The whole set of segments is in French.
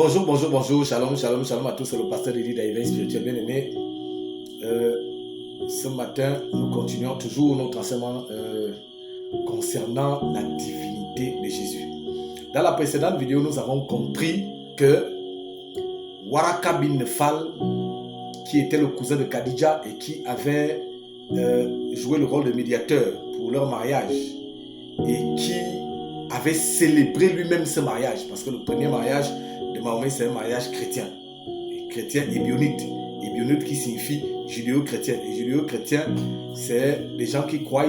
Bonjour, bonjour, bonjour, shalom, shalom, shalom à tous, c'est le pasteur Eddie d'Éveil Spirituel bien-aimé. Ce matin, nous continuons toujours notre enseignement concernant la divinité de Jésus. Dans la précédente vidéo, nous avons compris que Waraka bin Nefal, qui était le cousin de Khadija et qui avait joué le rôle de médiateur pour leur mariage et qui avait célébré lui-même ce mariage, parce que le premier mariage de Mahomet, c'est un mariage chrétien, chrétien ébionite qui signifie judéo-chrétien. Et judéo-chrétien, c'est les gens qui croient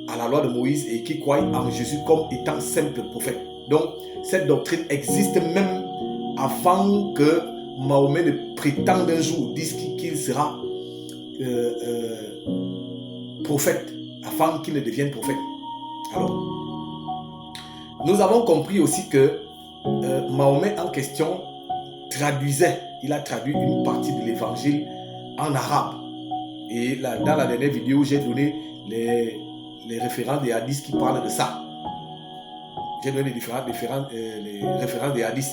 à la loi de Moïse et qui croient en Jésus comme étant simple prophète. Donc, cette doctrine existe même avant que Mahomet ne prétende un jour, dise qu'il sera prophète, avant qu'il ne devienne prophète. Alors, nous avons compris aussi que Mahomet en question traduisait, il a traduit une partie de l'évangile en arabe. Et là, dans la dernière vidéo, j'ai donné les références des hadiths qui parlent de ça. J'ai donné les références des hadiths.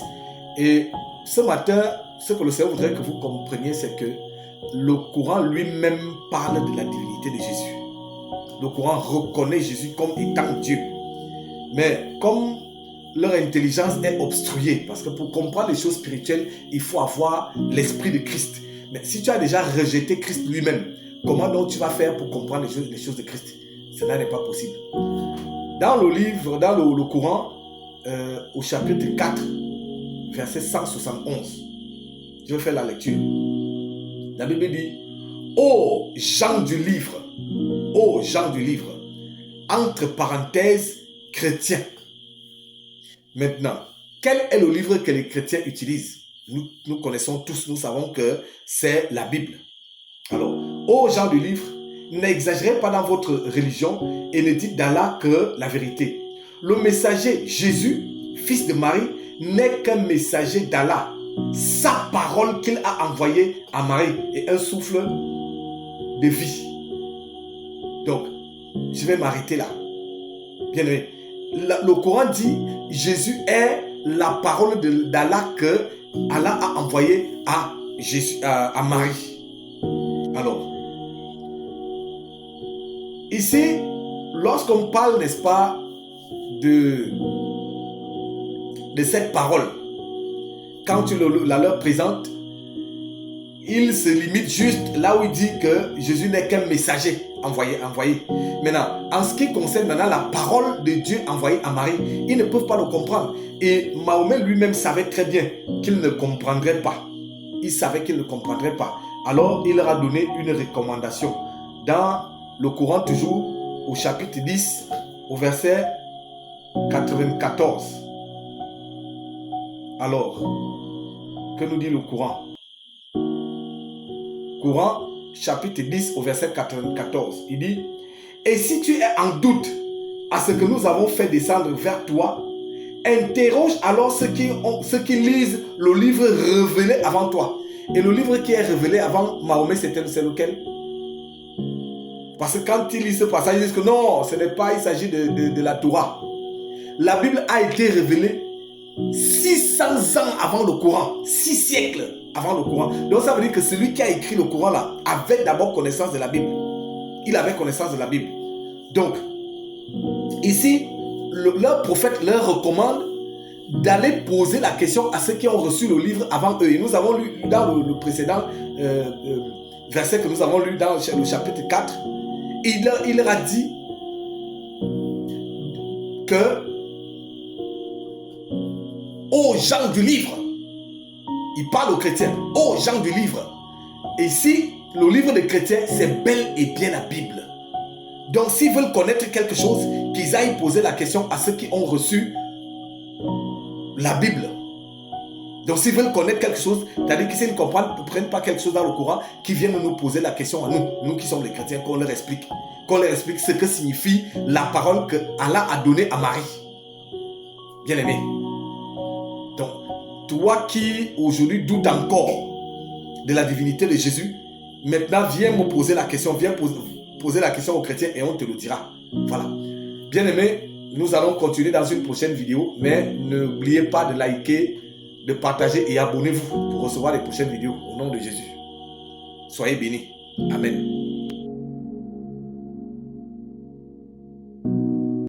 Et ce matin, ce que le Seigneur voudrait que vous compreniez, c'est que le Coran lui-même parle de la divinité de Jésus. Le Coran reconnaît Jésus comme étant Dieu. Mais comme leur intelligence est obstruée, parce que pour comprendre les choses spirituelles, il faut avoir l'esprit de Christ. Mais si tu as déjà rejeté Christ lui-même, comment donc tu vas faire pour comprendre les choses de Christ? Cela n'est pas possible. Dans le livre, dans le Coran, au chapitre 4, verset 171, je vais faire la lecture. La Bible dit: ô gens du livre, entre parenthèses, chrétiens. Maintenant, quel est le livre que les chrétiens utilisent? Nous connaissons tous, nous savons que c'est la Bible. Alors, ô gens du livre, n'exagérez pas dans votre religion et ne dites d'Allah que la vérité. Le messager Jésus, fils de Marie, n'est qu'un messager d'Allah. Sa parole qu'il a envoyée à Marie est un souffle de vie. Donc, je vais m'arrêter là. Bien aimé. Le Coran dit Jésus est la parole d'Allah que Allah a envoyée à Marie. Alors, ici, lorsqu'on parle, n'est-ce pas, de cette parole, quand tu la leur présentes, il se limite juste là où il dit que Jésus n'est qu'un messager envoyé. Maintenant, en ce qui concerne maintenant la parole de Dieu envoyée à Marie, ils ne peuvent pas le comprendre. Et Mahomet lui-même savait très bien qu'il ne comprendrait pas. Il savait qu'il ne comprendrait pas. Alors, il leur a donné une recommandation. Dans le Coran, toujours, au chapitre 10, au verset 94. Alors, que nous dit le Coran? Coran, chapitre 10, au verset 94. Il dit: et si tu es en doute à ce que nous avons fait descendre vers toi, interroge alors ceux qui lisent le livre révélé avant toi. Et le livre qui est révélé avant Mahomet, c'est lequel? Parce que quand ils lisent ce passage, ils disent que non, ce n'est pas, il s'agit de la Torah. La Bible a été révélée 600 ans avant le Coran, 6 siècles avant le Coran. Donc ça veut dire que celui qui a écrit le Coran là avait d'abord connaissance de la Bible. Il avait connaissance de la Bible. Donc, ici, leur prophète leur recommande d'aller poser la question à ceux qui ont reçu le livre avant eux. Et nous avons lu dans le précédent verset que nous avons lu dans le chapitre 4, il leur a dit que aux gens du livre, il parle aux chrétiens, aux gens du livre. Et ici, le livre des chrétiens, c'est bel et bien la Bible. Donc, s'ils veulent connaître quelque chose, qu'ils aillent poser la question à ceux qui ont reçu la Bible. Donc, s'ils veulent connaître quelque chose, c'est-à-dire qu'ils ne comprennent pas quelque chose dans le Coran, qu'ils viennent nous poser la question à nous qui sommes les chrétiens, qu'on leur explique ce que signifie la parole que Allah a donnée à Marie. Bien aimé. Donc, toi qui aujourd'hui doutes encore de la divinité de Jésus, maintenant viens me poser la question, viens poser la question aux chrétiens et on te le dira. Voilà. Bien aimé, nous allons continuer dans une prochaine vidéo, mais n'oubliez pas de liker, de partager et abonnez-vous pour recevoir les prochaines vidéos. Au nom de Jésus. Soyez bénis. Amen.